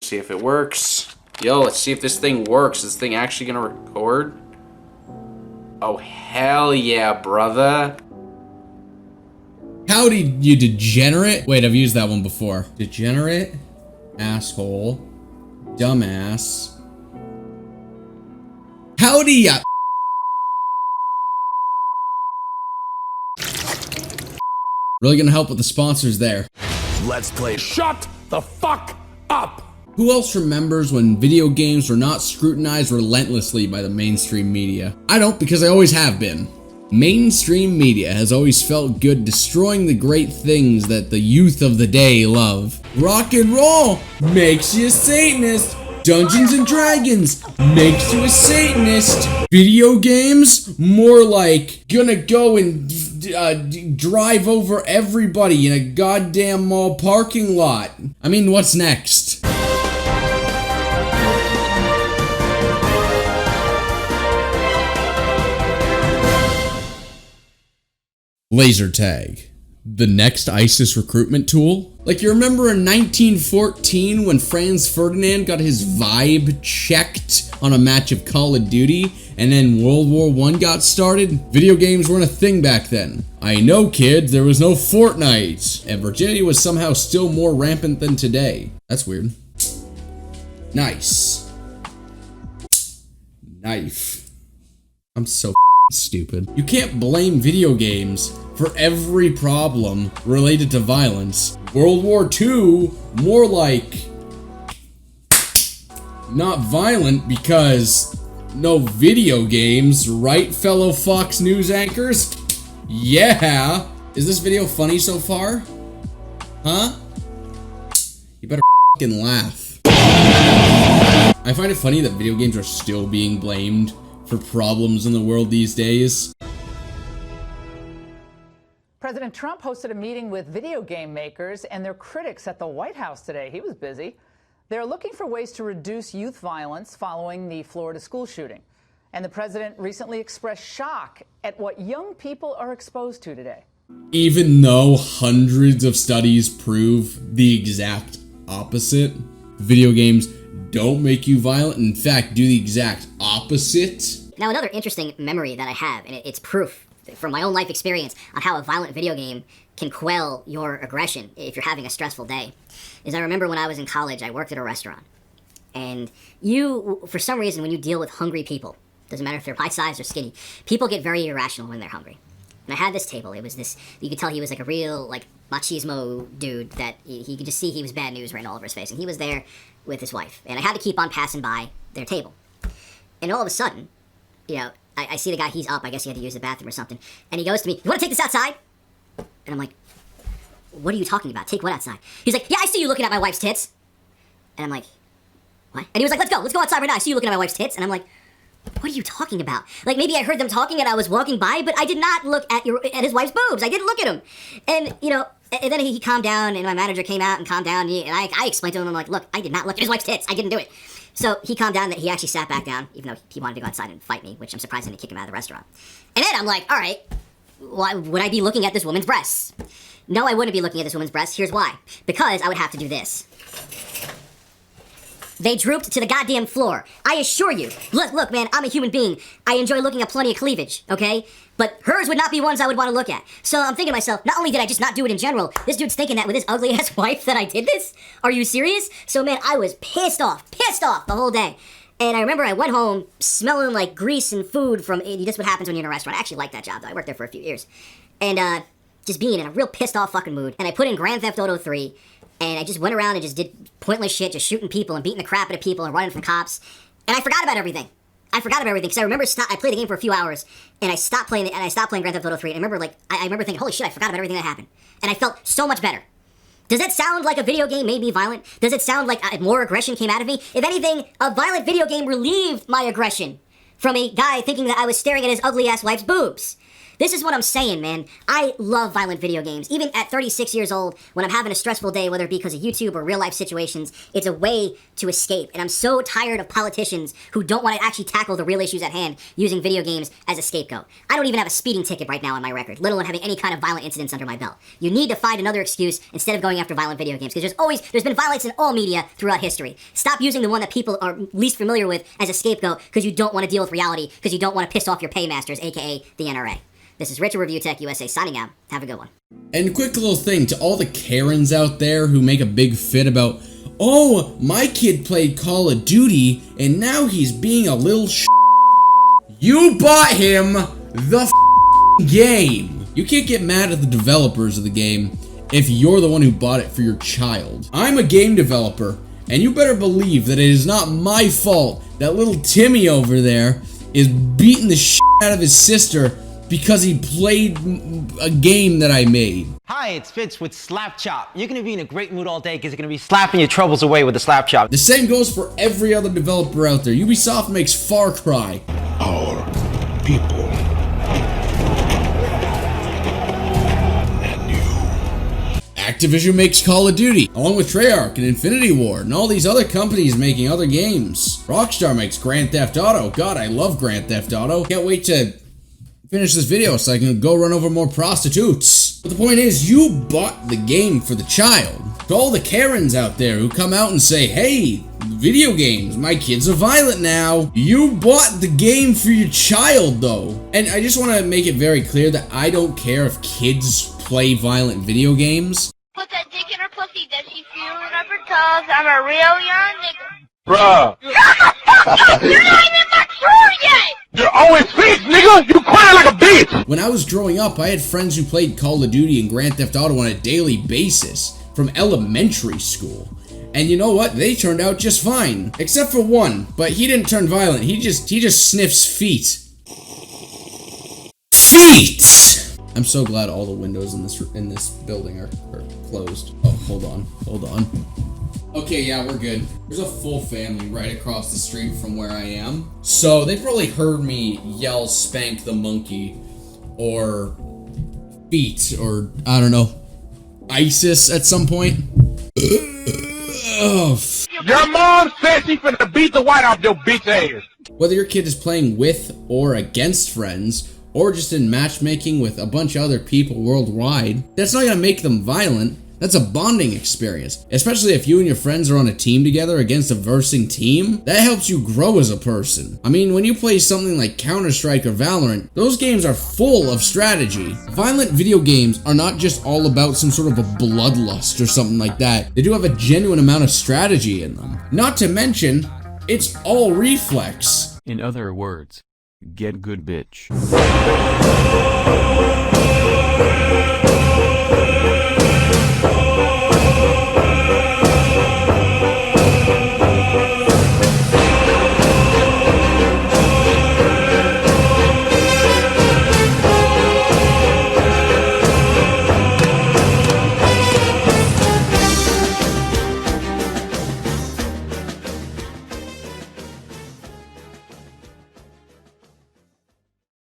See if it works. Yo, let's see if this thing works. Is this thing actually gonna record? Oh, hell yeah, brother. Howdy, you degenerate. Wait, I've used that one before. Degenerate, asshole, dumbass. Howdy, ya. Really gonna help with the sponsors there. Let's play. Shut the fuck up! Who else remembers when video games were not scrutinized relentlessly by the mainstream media? I don't, because I always have been. Mainstream media has always felt good destroying the great things that the youth of the day love. Rock and roll makes you a Satanist. Dungeons and Dragons makes you a Satanist. Video games, more like gonna go and drive over everybody in a goddamn mall parking lot. I mean, what's next? Laser tag. The next ISIS recruitment tool? Like, you remember in 1914 when Franz Ferdinand got his vibe checked on a match of Call of Duty, and then World War I got started? Video games weren't a thing back then. I know, kids, there was no Fortnite, and virginity was somehow still more rampant than today. That's weird. Nice. Knife. I'm so stupid. You can't blame video games for every problem related to violence. World War II, more like not violent because no video games, right, fellow Fox News anchors? Yeah! Is this video funny so far? Huh? You better f***ing laugh. I find it funny that video games are still being blamed for problems in the world these days. President Trump hosted a meeting with video game makers and their critics at the White House today. He was busy. They're looking for ways to reduce youth violence following the Florida school shooting. And the president recently expressed shock at what young people are exposed to today. Even though hundreds of studies prove the exact opposite, video games don't make you violent. In fact, do the exact opposite. Now, another interesting memory that I have, and it's proof from my own life experience on how a violent video game can quell your aggression if you're having a stressful day, is I remember when I was in college, I worked at a restaurant. And you, for some reason, when you deal with hungry people, doesn't matter if they're pie-sized or skinny, people get very irrational when they're hungry. And I had this table. It was this, you could tell he was like a real, like, machismo dude that he could just see he was bad news written all over his face. And he was there with his wife. And I had to keep on passing by their table. And all of a sudden, you know, I see the guy, he's up, I guess he had to use the bathroom or something, and he goes to me, you want to take this outside? And I'm like, what are you talking about? Take what outside? He's like, yeah, I see you looking at my wife's tits. And I'm like, what? And he was like, let's go outside right now, I see you looking at my wife's tits. And I'm like, what are you talking about? Like, maybe I heard them talking and I was walking by, but I did not look at his wife's boobs. I didn't look at him. And, you know, and then he calmed down, and my manager came out and calmed down, and I explained to him, I'm like, look, I did not look at his wife's tits. I didn't do it. So he calmed down, that he actually sat back down, even though he wanted to go outside and fight me, which I'm surprised I didn't kick him out of the restaurant. And then I'm like, all right, why would I be looking at this woman's breasts? No, I wouldn't be looking at this woman's breasts. Here's why. Because I would have to do this. They drooped to the goddamn floor. I assure you. Look, man, I'm a human being. I enjoy looking at plenty of cleavage, okay? But hers would not be ones I would want to look at. So I'm thinking to myself, not only did I just not do it in general, this dude's thinking that with his ugly-ass wife that I did this? Are you serious? So, man, I was pissed off the whole day. And I remember I went home smelling like grease and food from, that's what happens when you're in a restaurant. I actually liked that job, though. I worked there for a few years. And, just being in a real pissed off fucking mood. And I put in Grand Theft Auto 3, and I just went around and just did pointless shit, just shooting people and beating the crap out of people and running from cops. And I forgot about everything. Because I remember I played the game for a few hours, and I stopped playing Grand Theft Auto 3. And I remember, I remember thinking, holy shit, I forgot about everything that happened. And I felt so much better. Does it sound like a video game made me violent? Does it sound like more aggression came out of me? If anything, a violent video game relieved my aggression from a guy thinking that I was staring at his ugly-ass wife's boobs. This is what I'm saying, man. I love violent video games. Even at 36 years old, when I'm having a stressful day, whether it be because of YouTube or real life situations, it's a way to escape. And I'm so tired of politicians who don't want to actually tackle the real issues at hand using video games as a scapegoat. I don't even have a speeding ticket right now on my record, let alone having any kind of violent incidents under my belt. You need to find another excuse instead of going after violent video games, because there's been violence in all media throughout history. Stop using the one that people are least familiar with as a scapegoat because you don't want to deal with reality, because you don't want to piss off your paymasters, aka the NRA. This is Rich of ReviewTechUSA signing out. Have a good one. And quick little thing to all the Karens out there who make a big fit about, oh, my kid played Call of Duty and now he's being a little You bought him the game. You can't get mad at the developers of the game if you're the one who bought it for your child. I'm a game developer, and you better believe that it is not my fault that little Timmy over there is beating the out of his sister because he played a game that I made. Hi, it's Fitz with Slap Chop. You're gonna be in a great mood all day because you're gonna be slapping your troubles away with the Slap Chop. The same goes for every other developer out there. Ubisoft makes Far Cry. Our people. And you. Activision makes Call of Duty, along with Treyarch and Infinity Ward, and all these other companies making other games. Rockstar makes Grand Theft Auto. God, I love Grand Theft Auto. Can't wait to finish this video so I can go run over more prostitutes. But the point is, you bought the game for the child. To all the Karens out there who come out and say, hey, video games, my kids are violent now. You bought the game for your child, though. And I just want to make it very clear that I don't care if kids play violent video games. Put that dick in her pussy, that she feeling up her toes. I'm a real young nigga. Bruh. Shut the fuck up! You're not even mature yet! You're always bitch, nigga! You crying like a bitch! When I was growing up, I had friends who played Call of Duty and Grand Theft Auto on a daily basis from elementary school. And you know what? They turned out just fine. Except for one, but he didn't turn violent. He just sniffs feet. Feet! I'm so glad all the windows in this building are closed. Oh, hold on. Okay, yeah, we're good. There's a full family right across the street from where I am. So they probably heard me yell spank the monkey or feet or, I don't know, ISIS at some point. Your mom said she finna beat the white off your bitch ass. Whether your kid is playing with or against friends, or just in matchmaking with a bunch of other people worldwide, that's not gonna make them violent. That's a bonding experience, especially if you and your friends are on a team together against a versing team. That helps you grow as a person. I mean, when you play something like Counter-Strike or Valorant, those games are full of strategy. Violent video games are not just all about some sort of a bloodlust or something like that. They do have a genuine amount of strategy in them. Not to mention, it's all reflex. In other words, get good bitch.